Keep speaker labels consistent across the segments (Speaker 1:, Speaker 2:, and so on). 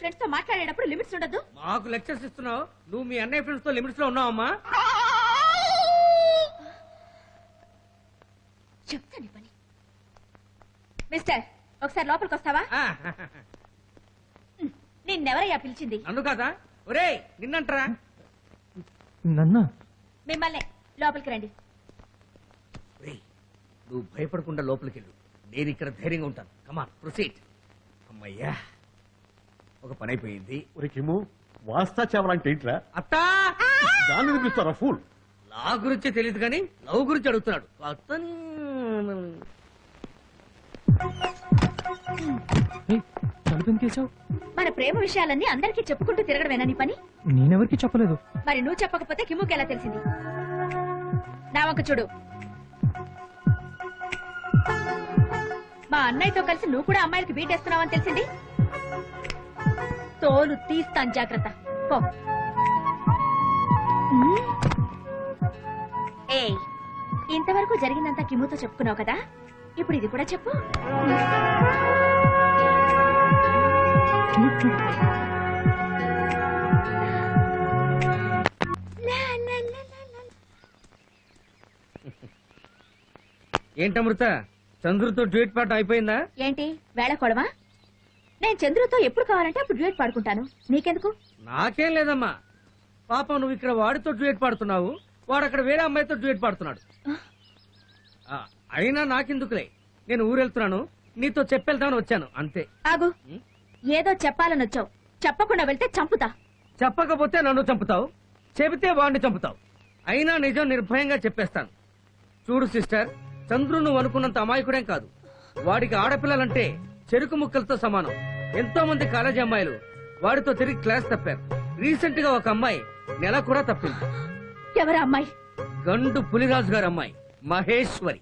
Speaker 1: Friends తో మాట్లాడేటప్పుడు limits ఉండదు.
Speaker 2: మాకు లెక్చర్స్ ఇస్తున్నావు, నువ్వు మీ అన్నయ్య ఫ్రెండ్స్ తో లిమిట్స్ లో ఉన్నావమ్మా.
Speaker 1: చెప్తాను పని. మిస్టర్, ఒకసారి లోపలికి వస్తావా? నిన్నెవరయ్యా పిలిచింది?
Speaker 2: నన్ను కాదా? ఒరేయ్ నిన్నంటరా.
Speaker 3: నన్నా?
Speaker 1: మిమ్మల్ని. లోపలికి రండి.
Speaker 2: నువ్వు భయపడకుండా లోపలికి వెళ్ళు, నేను ఇక్కడ ధైర్యంగా ఉంటాను. కమాన్ ప్రొసీడ్. అమ్మయ్యా, ఒక పని అయిపోయింది.
Speaker 4: ఒరికేమో వాస్తా చావాలంటే ఏంట్రా?
Speaker 2: అత్తా
Speaker 4: దాన్ని వినిపిస్తారా ఫూల్?
Speaker 2: లా గురించి తెలియదు కానీ లవ్ గురించి అడుగుతున్నాడు.
Speaker 1: మన ప్రేమ విషయాలన్నీ అందరికీ చెప్పుకుంటూ తిరగడమేనా నీ పని?
Speaker 3: నేనెవరికి చెప్పలేదు.
Speaker 1: మరి నువ్వు చెప్పకపోతే కిమ్ముకి ఎలా తెలిసింది? నా వంక చూడు. మా అన్నయ్యతో కలిసి నువ్వు కూడా అమ్మాయిలకి బీటేస్తున్నావని తెలిసింది. తోలు తీస్తాను, జాగ్రత్త. పో. ఏయ్, ఇంతవరకు జరిగిందంతా కిమ్ముతో చెప్పుకున్నావు కదా, ఇప్పుడు ఇది కూడా చెప్పు.
Speaker 2: ఏంటమృత, చంద్రుతో డ్యూయట్ పాట అయిపోయిందా?
Speaker 1: ఏంటి వేళ కొడవా? నేను చంద్రుతో ఎప్పుడు కావాలంటే అప్పుడు డ్యూయట్ పాడుకుంటాను. నీకెందుకు?
Speaker 2: నాకేం లేదమ్మా. పాపం నువ్వు ఇక్కడ వాడితో డ్యూయట్ పాడుతున్నావు, వాడు అక్కడ వేరే అమ్మాయితో డ్యూయట్ పాడుతున్నాడు. అయినా నాకెందుకులే, నేను ఊరెళ్తున్నాను, నీతో చెప్పెళ్తామని వచ్చాను అంతే.
Speaker 1: ఆగు. ఏదో చెప్పాలని వచ్చావు, చెప్పకుండా వెళ్తే చంపుతా.
Speaker 2: చెప్పకపోతే నన్ను చంపుతావు, చెబితే వాడిని చంపుతావు. అయినా నిజం నిర్భయంగా చెప్పేస్తాను. చూడు సిస్టర్, చంద్రు నువ్వు అనుకున్నంత అమాయకుడేం కాదు. వాడికి ఆడపిల్లలంటే చెరుకు ముక్కలతో సమానం. ఎంతో మంది కాలేజీ అమ్మాయిలు వాడితో తిరిగి క్లాస్ తప్పారు. రీసెంట్ గా ఒక అమ్మాయి నెల కూడా తప్పింది.
Speaker 1: ఎవరా అమ్మాయి?
Speaker 2: గండు పులిరాజు గారి అమ్మాయి మహేశ్వరి.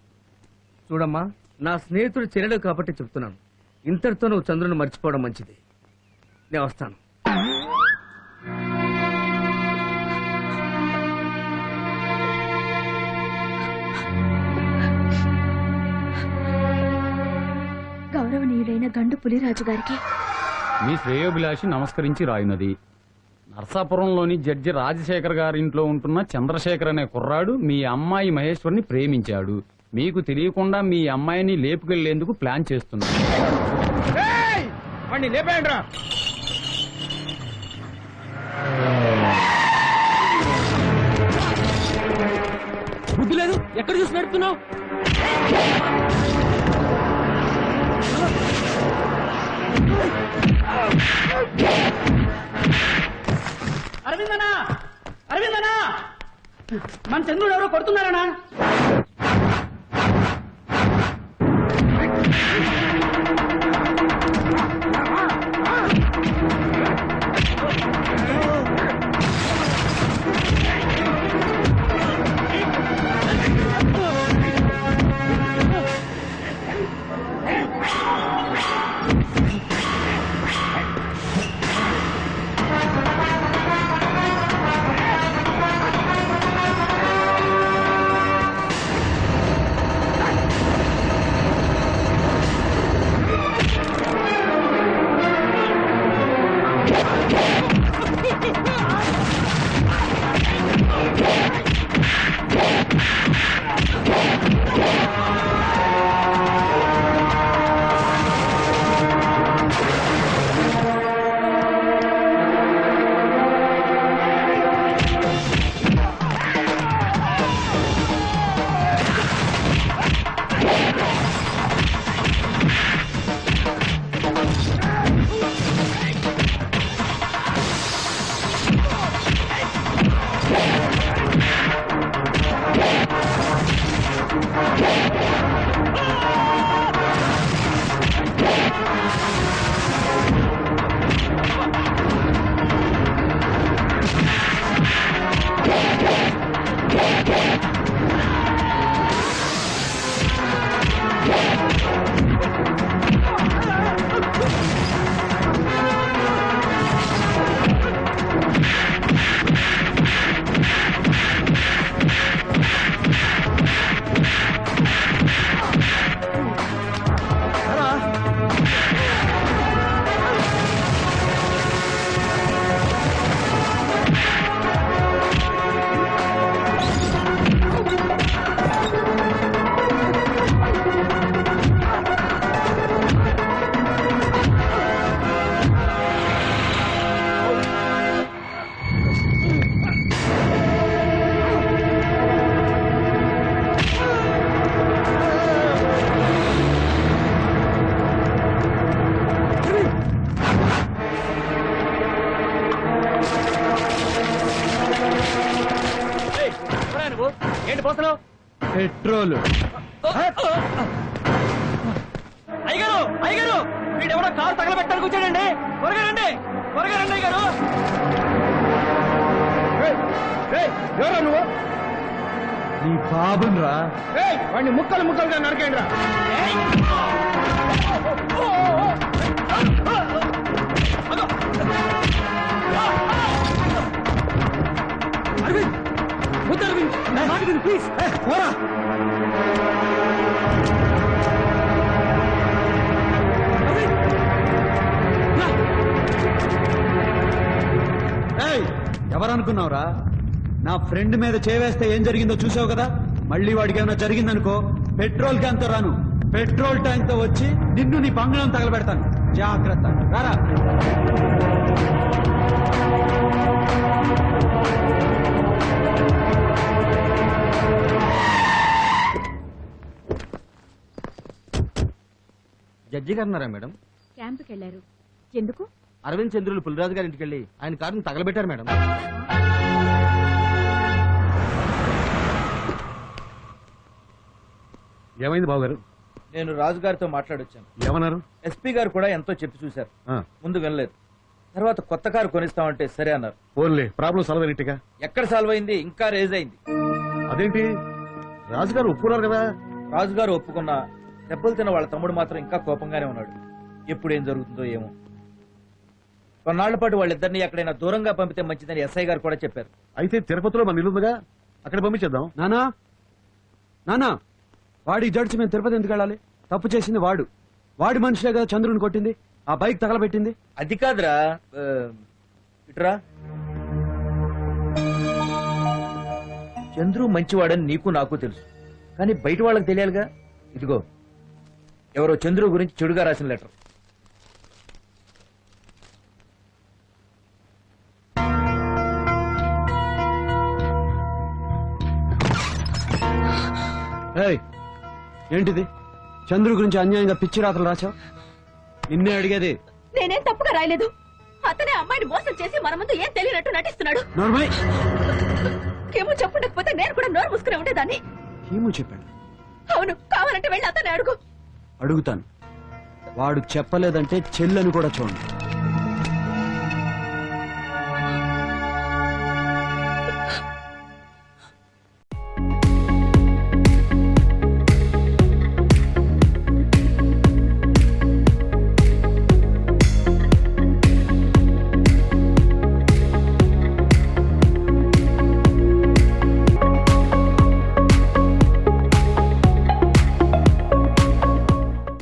Speaker 2: చూడమ్మా, నా స్నేహితుడు చెల్లెలు కాబట్టి చెప్తున్నాను, ఇంతటితో నువ్వు చంద్రుని మర్చిపోవడం మంచిది. నేను వస్తాను.
Speaker 1: గౌరవనీయుడైన గండు పులిరాజు గారికి
Speaker 5: మీ శ్రేయోభిలాషి నమస్కరించి రాయునది. నర్సాపురంలోని జడ్జి రాజశేఖర్ గారి ఇంట్లో ఉంటున్న చంద్రశేఖర్ అనే కుర్రాడు మీ అమ్మాయి మహేశ్వరిని ప్రేమించాడు. మీకు తెలియకుండా మీ అమ్మాయిని లేపుకెళ్లేందుకు ప్లాన్ చేస్తున్నాడు.
Speaker 2: బుద్ధి లేదు, ఎక్కడ చూసి నడుపుతున్నావు?
Speaker 6: అరవిందనా, అరవిందనా, మన చంద్రుడు ఎవరో కొడుతున్నారనా?
Speaker 2: నువ్వు ఏంటి పోతున్నావు?
Speaker 5: పెట్రోల్.
Speaker 2: అయ్యగారు అయ్యగారు వీడెవడో కారు తగలబెట్టడానికి వచ్చాడండి. త్వరగా రండి అయ్యగారు.
Speaker 4: ఎవరా నువ్వు?
Speaker 5: నీ బాబున్ రా.
Speaker 4: వాడిని ముక్కలు ముక్కలుగా నరకేంద్రా.
Speaker 2: అరవింద్ వద్దు అరవింద్, నా మాట విను ప్లీజ్. పోరా.
Speaker 7: ఎవరనుకున్నావురా? నా ఫ్రెండ్ మీద చేవేస్తే ఏం జరిగిందో చూసావు కదా. మళ్ళీ వాడికి ఏమైనా జరిగిందనుకో పెట్రోల్ క్యాన్ తో రాను, పెట్రోల్ ట్యాంక్ తో వచ్చి నిన్ను నీ బంగ్లాను తగలబెడతాను. జాగ్రత్త, రారా.
Speaker 2: జడ్జి గారు ఉన్నారా మేడం?
Speaker 1: క్యాంపుకి వెళ్ళారు. ఎందుకు?
Speaker 2: అరవింద్ చంద్రులు పులిరాజు గారి ఇంటికి వెళ్ళి ఆయన కారుని తగలబెట్టారు మేడం.
Speaker 4: ఏమైంది బాబు గారు?
Speaker 8: నేను రాజుగారితో మాట్లాడొచ్చాను.
Speaker 4: ఏమన్నారు?
Speaker 8: ఎస్పీ గారు కూడా ఎంతో చెప్పి చూశారు. ముందు వినలేదు. తర్వాత కొత్త కారు కొనిస్తామంటే సరే అన్నారు.
Speaker 4: ఓన్లే ప్రాబ్లం సాల్వ్ అయినట్టుగా.
Speaker 8: ఎక్కడ సాల్వ్ అయింది? ఇంకా రేజ్ అయింది.
Speaker 4: అదేంటి, రాజుగారు ఒప్పుకున్నారు కదా.
Speaker 8: రాజుగారు ఒప్పుకున్నా దెబ్బలు తిన్న వాళ్ళ తమ్ముడు మాత్రం ఇంకా కోపంగానే ఉన్నాడు. ఎప్పుడు ఏం జరుగుతుందో ఏమో. కొన్నాళ్ల పాటు వాళ్ళిద్దరిని ఎక్కడైనా దూరంగా పంపితే మంచిదని ఎస్ఐ గారు కూడా చెప్పారు.
Speaker 4: అయితే తిరుపతిలో మన ఇల్లు ఉందిగా, అక్కడ పంపించేద్దాం.
Speaker 7: నానా నానా, వాడి జడ్జి మేము తిరుపతి ఎందుకు వెళ్ళాలి? తప్పు చేసింది వాడు. వాడి మనుషులే కదా చంద్రుని కొట్టింది, ఆ బైక్ తగలబెట్టింది.
Speaker 8: అది కాదురా, ఇటురా. చంద్రు మంచివాడని నీకు నాకు తెలుసు, కానీ బయట వాళ్ళకి తెలియాలిగా. ఇదిగో ఎవరో చంద్రు గురించి చెడుగా రాసిన లెటర్.
Speaker 7: ఏయ్, ఏంటిది? చంద్రు గురించి అన్యాయంగా పిచ్చి రాతలు రాచావు. నిన్నే అడిగేది.
Speaker 1: నేనేం తప్పుగా రాయలేదు. అతనే అమ్మాయిని మోసం చేసి మన ముందు ఏం తెలియనట్టు నటిస్తున్నాడు.
Speaker 7: నోర్మై.
Speaker 1: ఏమో చెప్పుండకపోతే నేను కూడా నోరు మూసుకునే ఉండేదాన్ని.
Speaker 7: ఏమో చెప్పాడు.
Speaker 1: అవును, కావాలంటే వెళ్ళి అతనే అడుగు.
Speaker 7: అడుగుతాను. వాడు చెప్పలేదంటే చెల్లని కూడా చూడండి.